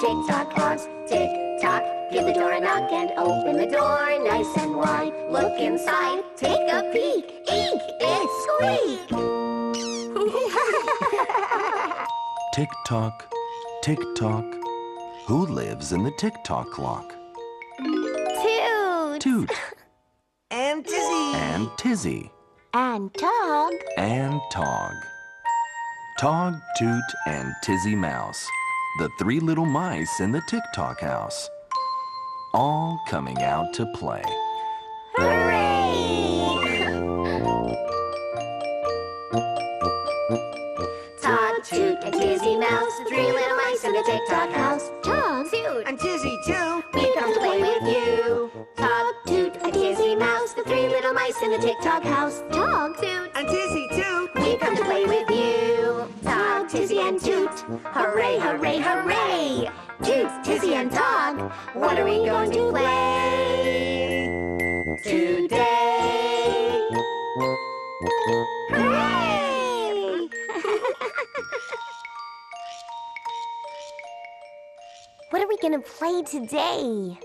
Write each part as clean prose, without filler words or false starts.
Tick Tock clocks. Tick tock, give the door a knock and open the door nice and wide. Look inside, take a peek. Eek, it's Squeak. Tick tock, tick tock. Who lives in the Tick Tock Clock? Toot. Toot. And Tizzy. And Tizzy. And Tog. And Tog. Tog, Toot, and Tizzy Mouse. The three little mice in the Tick Tock house. All coming out to play. Hooray! Tog, Toot, and Tizzy Mouse, the three little mice in the Tick Tock house. Tog, Toot, And Tizzy too. we come to play with you. Tog, Toot, and Tizzy Mouse, the three little mice in the Tick Tock house. Tog, Toot, And Tizzy too. we come to play with you. Tog, Tizzy, and Toot, hooray, hooray, hooray! Toot, Tizzy, and Tog, what are we going to play today? Hooray! What are we going to play today?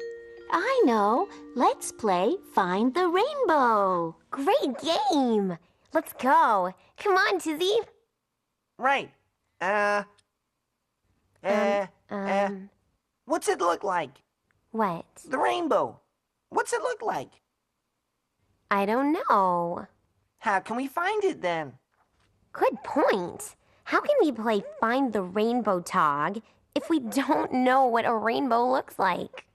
I know. Let's play Find the Rainbow. Great game. Let's go. Come on, Tizzy. Right. What's it look like? What? The rainbow. What's it look like? I don't know. How can we find it then? Good point. How can we play Find the Rainbow, Tog, if we don't know what a rainbow looks like?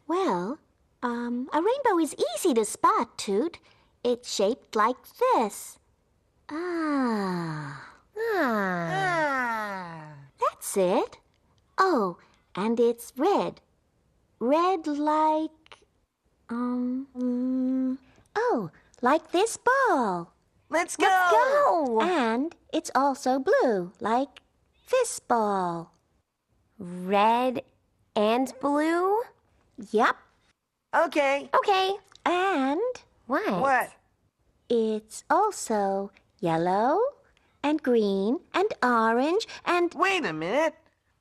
Well, a rainbow is easy to spot, Toot. It's shaped like this. Ah, that's it. Oh, and it's red. Red like, like this ball. Let's go. Let's go! And it's also blue, like this ball. Red and blue? Yup. Okay. Okay. And What? What? it's also yellow and green and orange and... Wait a minute.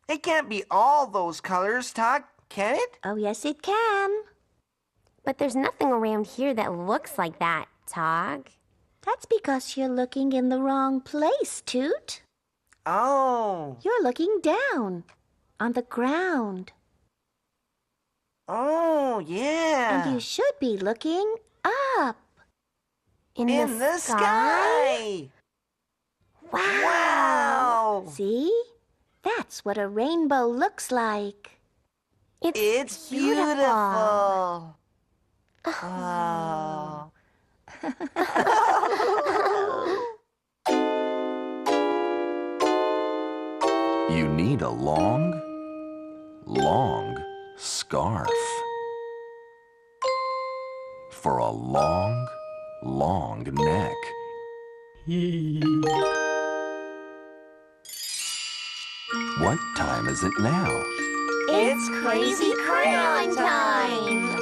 It can't be all those colors, Tog, can it? Oh, yes, it can. But there's nothing around here that looks like that, Tog. That's because you're looking in the wrong place, Toot. Oh. You're looking down on the ground. Oh, yeah. And you should be looking up. In the sky. Wow. See? That's what a rainbow looks like. It's beautiful. Oh. You need a long, long scarf for a long, long neck. What time is it now? It's crazy crayon time!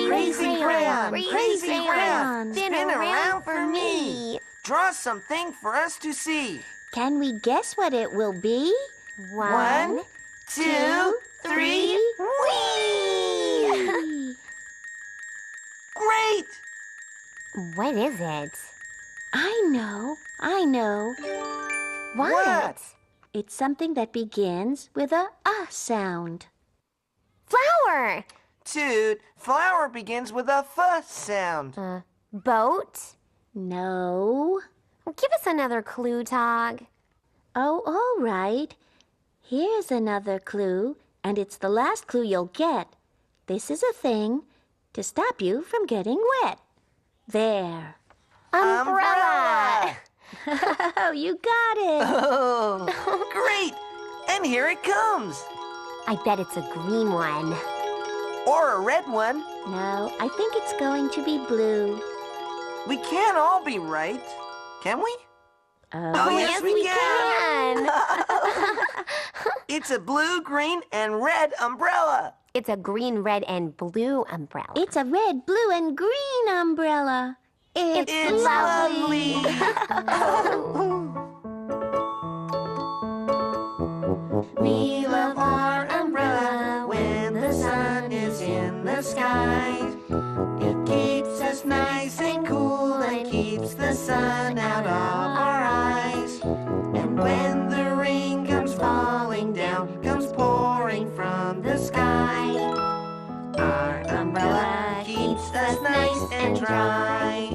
Crazy crayon, crazy crayon, spin around for me! Draw something for us to see. Can we guess what it will be? 1, 2, 3, whee! Great! What is it? I know. What? It's something that begins with a sound. Flower! Toot, flower begins with a f sound. Boat? No. Give us another clue, Tog. Oh, all right. Here's another clue, and it's the last clue you'll get. This is a thing to stop you from getting wet. There. Umbrella! Oh, you got it. Oh, great! And here it comes. I bet it's a green one. Or a red one. No, I think it's going to be blue. We can't all be right, can we? Oh, yes, we can! It's a blue, green, and red umbrella. It's a green, red, and blue umbrella. It's a red, blue, and green umbrella. It's lovely. We love sun out of our eyes. And when the rain comes falling down, comes pouring from the sky, our umbrella keeps us nice and dry.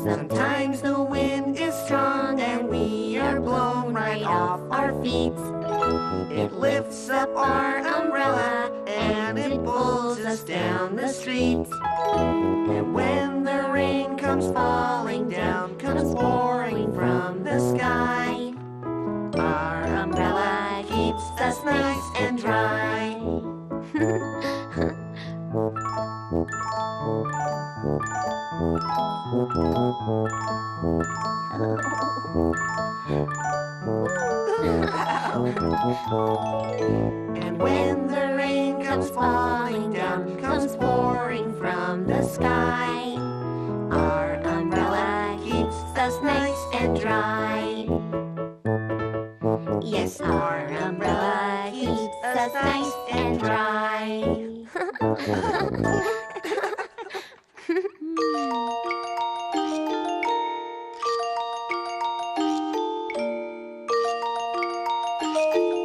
Sometimes the wind is strong and we are blown right off our feet. It lifts up our umbrella and it pulls us down the street. And when the rain comes falling down, comes pouring from the sky, our umbrella keeps us nice and dry. And when the rain comes falling down, comes pouring from the sky, our umbrella keeps us nice and dry. Yes, our umbrella keeps us nice and dry.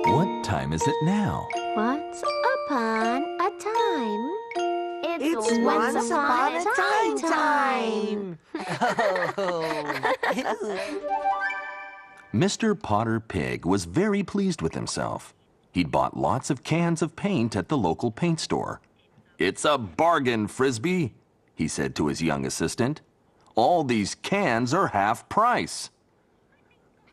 What time is it now? Once upon a time. It's Once upon a time. Mr. Potter Pig was very pleased with himself. He'd bought lots of cans of paint at the local paint store. "It's a bargain, Frisbee," he said to his young assistant. "All these cans are half price."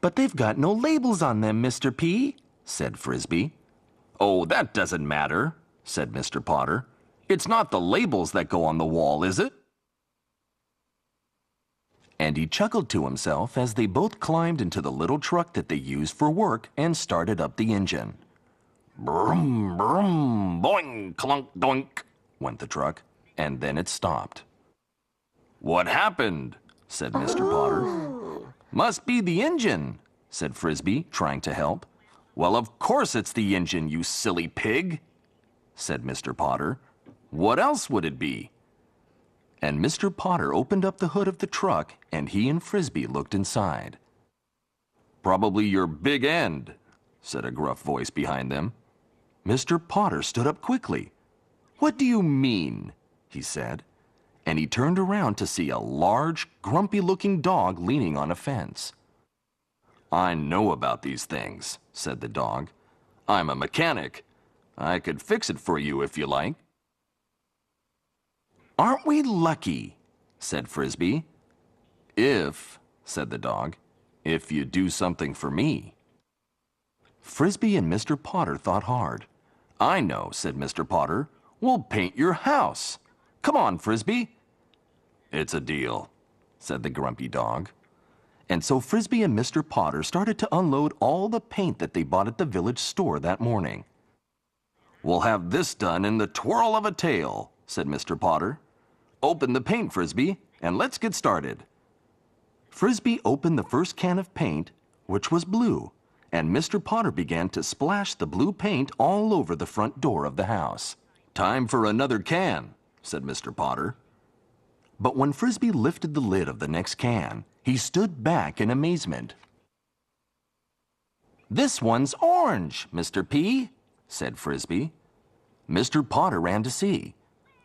"But they've got no labels on them, Mr. P," said Frisbee. "Oh, that doesn't matter," said Mr. Potter. "It's not the labels that go on the wall, is it?" And he chuckled to himself as they both climbed into the little truck that they used for work and started up the engine. Brum, brum, boing, clunk, doink, went the truck, and then it stopped. "What happened?" said Mr. Potter. "Must be the engine," said Frisbee, trying to help. "Well, of course it's the engine, you silly pig," said Mr. Potter. "What else would it be?" And Mr. Potter opened up the hood of the truck, and he and Frisbee looked inside. "Probably your big end," said a gruff voice behind them. Mr. Potter stood up quickly. "What do you mean?" he said, and he turned around to see a large, grumpy-looking dog leaning on a fence. "I know about these things," said the dog. "I'm a mechanic. I could fix it for you if you like." "Aren't we lucky?" said Frisbee. "If," said the dog, "if you do something for me." Frisbee and Mr. Potter thought hard. "I know," said Mr. Potter. "We'll paint your house. Come on, Frisbee." "It's a deal," said the grumpy dog. And so Frisbee and Mr. Potter started to unload all the paint that they bought at the village store that morning. "We'll have this done in the twirl of a tail," said Mr. Potter. "Open the paint, Frisbee, and let's get started." Frisbee opened the first can of paint, which was blue, and Mr. Potter began to splash the blue paint all over the front door of the house. "Time for another can," said Mr. Potter. But when Frisbee lifted the lid of the next can, he stood back in amazement. "This one's orange, Mr. P," said Frisbee. Mr. Potter ran to see.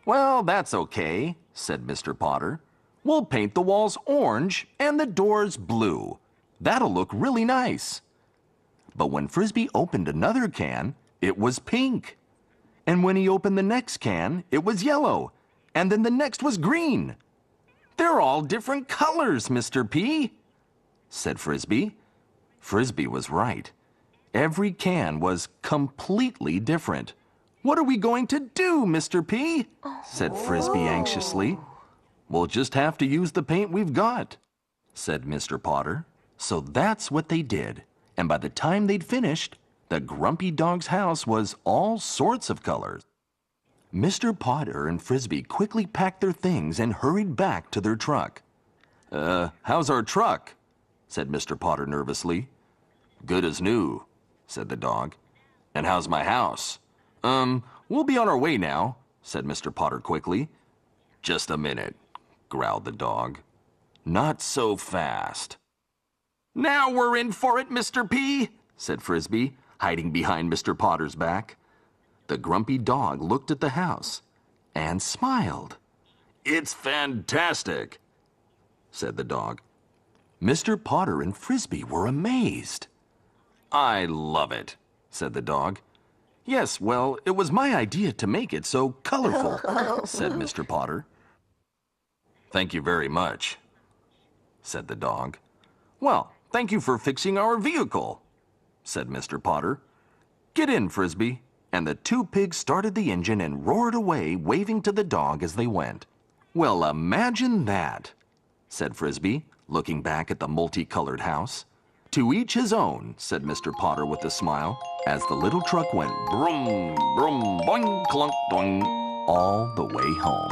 "Well, that's okay," said Mr. Potter. "We'll paint the walls orange and the doors blue. That'll look really nice." But when Frisbee opened another can, it was pink. And when he opened the next can, it was yellow. And then the next was green. "They're all different colors, Mr. P," said Frisbee. Frisbee was right. Every can was completely different. "What are we going to do, Mr. P?" said Frisbee anxiously. "We'll just have to use the paint we've got," said Mr. Potter. So that's what they did. And by the time they'd finished, the grumpy dog's house was all sorts of colors. Mr. Potter and Frisbee quickly packed their things and hurried back to their truck. How's our truck?" said Mr. Potter nervously. "Good as new," said the dog. "And how's my house?" We'll be on our way now," said Mr. Potter quickly. Just a minute, growled the dog. Not so fast. Now we're in for it, Mr. P, said Frisbee, hiding behind Mr. Potter's back. The grumpy dog looked at the house and smiled. It's fantastic, said the dog. Mr. Potter and Frisbee were amazed. I love it, said the dog. Yes, well, it was my idea to make it so colorful, said Mr. Potter. Thank you very much, said the dog. Well, thank you for fixing our vehicle, said Mr. Potter. Get in, Frisbee. And the two pigs started the engine and roared away, waving to the dog as they went. Well, imagine that, said Frisbee, looking back at the multicolored house. To each his own, said Mr. Potter with a smile, as the little truck went brum, brum, boing, clunk, doing, all the way home.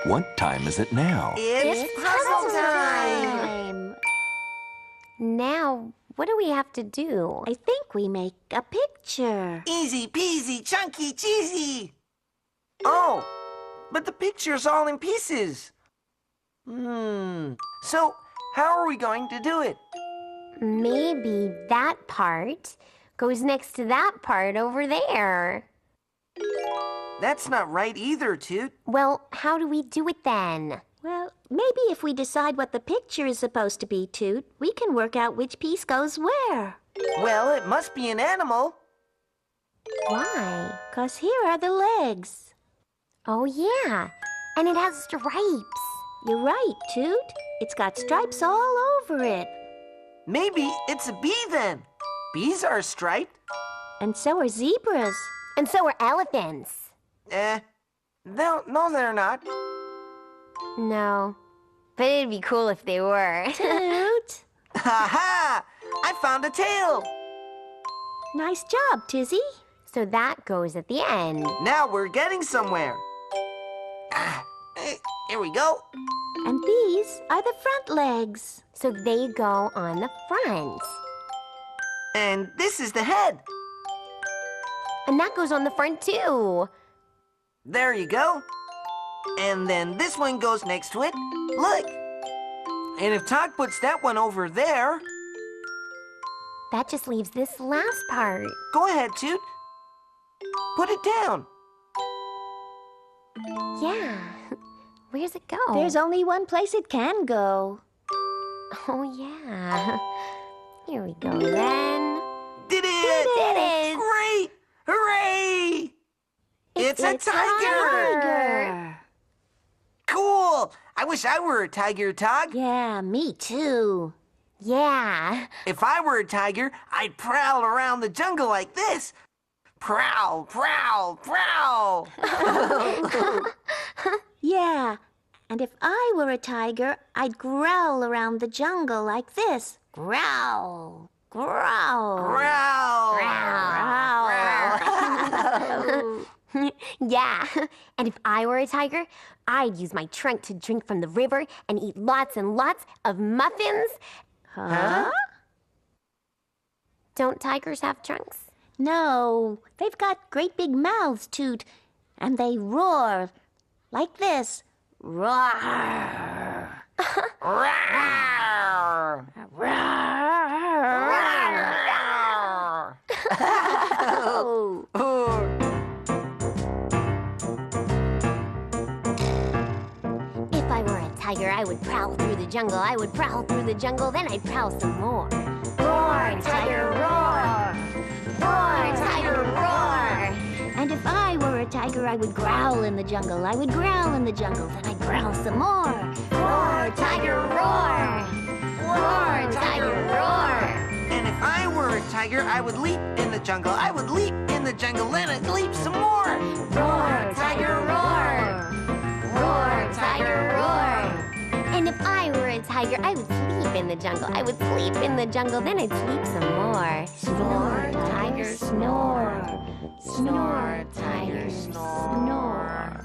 What time is it now? It's puzzle time! Now, what do we have to do? I think we make a picture. Easy peasy, chunky cheesy! Oh, but the picture's all in pieces. So, how are we going to do it? Maybe that part goes next to that part over there. That's not right either, Toot. Well, how do we do it then? Well, maybe if we decide what the picture is supposed to be, Toot, we can work out which piece goes where. Well, it must be an animal. Why? 'Cause here are the legs. Oh, yeah. And it has stripes. You're right, Toot. It's got stripes all over it. Maybe it's a bee then. Bees are striped. And so are zebras. And so are elephants. No, they're not. No. But it'd be cool if they were. Toot! Ha-ha! I found a tail. Nice job, Tizzy. So that goes at the end. Now we're getting somewhere. Here we go. And these are the front legs. So they go on the front. And this is the head. And that goes on the front too. There you go. And then this one goes next to it. Look. And if Tog puts that one over there... That just leaves this last part. Go ahead, Toot. Put it down. Yeah. Where's it go? There's only one place it can go. Oh, yeah. Here we go then. Did it! Did it! Great! Hooray! It's a tiger! Cool! I wish I were a tiger, Tog. Yeah, me too. Yeah. If I were a tiger, I'd prowl around the jungle like this. Prowl, prowl, prowl. Yeah, and if I were a tiger, I'd growl around the jungle like this. Growl, growl, Growl. growl. Yeah. And if I were a tiger, I'd use my trunk to drink from the river and eat lots and lots of muffins. Huh? Don't tigers have trunks? No, they've got great big mouths, Toot, and they roar like this. Roar. Roar. Roar. If I were a tiger, I would prowl through the jungle. I would prowl through the jungle, then I'd prowl some more. Roar, tiger, roar! Roar, tiger, roar! And if I were a tiger, I would growl in the jungle. I would growl in the jungle, then I'd growl some more. Roar, tiger, roar! Roar, tiger, roar! And if I were a tiger, I would leap in the jungle. I would leap in the jungle, then I'd leap some more. Roar, tiger, roar! Roar, tiger, roar! And if I were a tiger, I would sleep in the jungle. I would sleep in the jungle, then I'd sleep some more. Snore, tiger, snore. Snore, tiger, snore.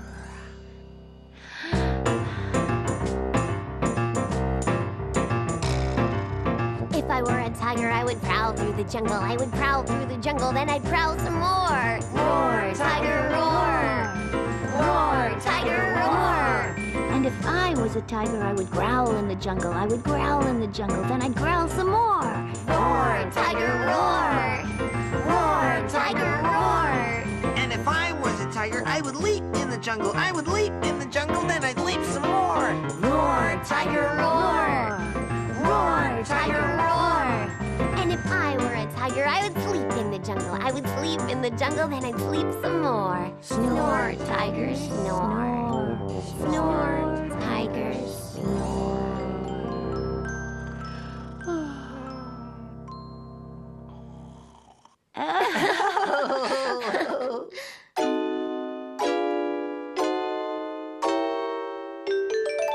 If I were a tiger, I would prowl through the jungle. I would prowl through the jungle, then I'd prowl some more. Roar, If I was a tiger, I would growl in the jungle. I would growl in the jungle, then I'd growl some more. Roar, tiger, roar! Roar, tiger, roar! And if I was a tiger, I would leap in the jungle. I would leap in the jungle, then I'd leap some more. Roar, tiger, roar! Roar, tiger, roar! And if I were a tiger, I would sleep in the jungle. I would sleep in the jungle, then I'd sleep some more. Snore, tiger, snore. Snore, tiger, snore.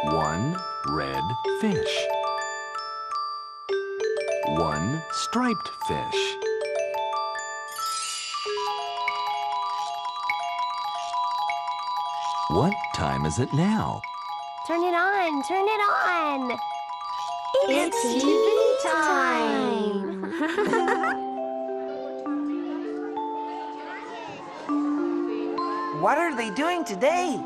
One red fish. One striped fish. What time is it now? Turn it on, turn it on! It's TV time! What are they doing today?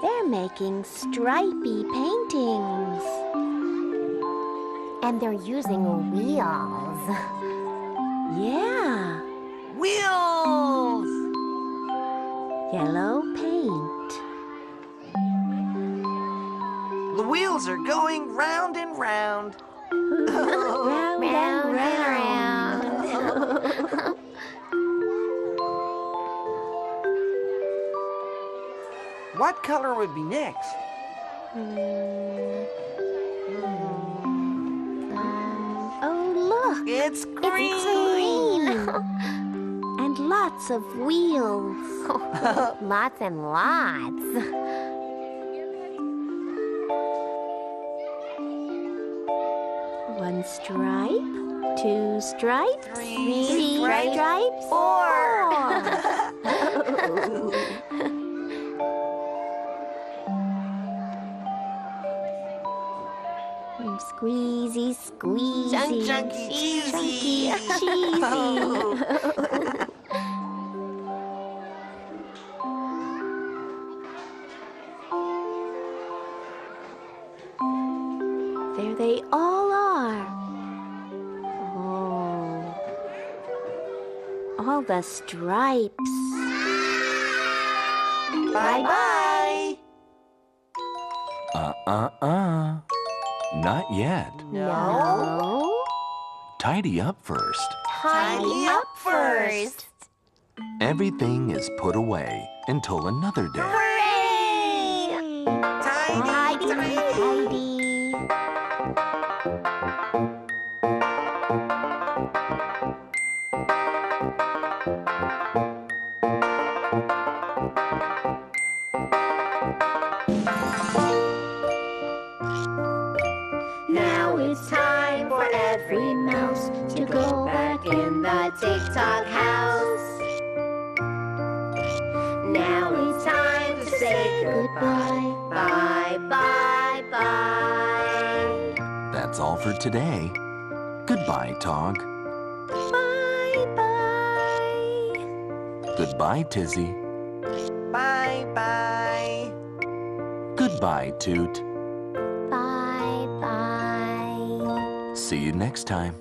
They're making stripy paintings. And they're using wheels. Yeah, Wheels! yellow paint. The wheels are going round and round. Round and round. What color would be next? Oh, look, It's green! It's green! and lots of wheels. Lots and lots. One stripe, two stripes, Three stripes, Four! Squeezy, squeezy. Chunky, cheesy. Cheesy. There they all are. Oh, all the stripes. Bye-bye! Not yet. No. Tidy up first. Tidy up first. Everything is put away until another day. Hooray! Tidy, Tidy. Now it's time for every mouse to go back in the Tick Tock house. Now it's time to say goodbye. Bye, bye, bye. That's all for today. Goodbye, Tog. Bye-bye. Goodbye, Tizzy. Bye-bye! Goodbye, Toot. Bye-bye. See you next time.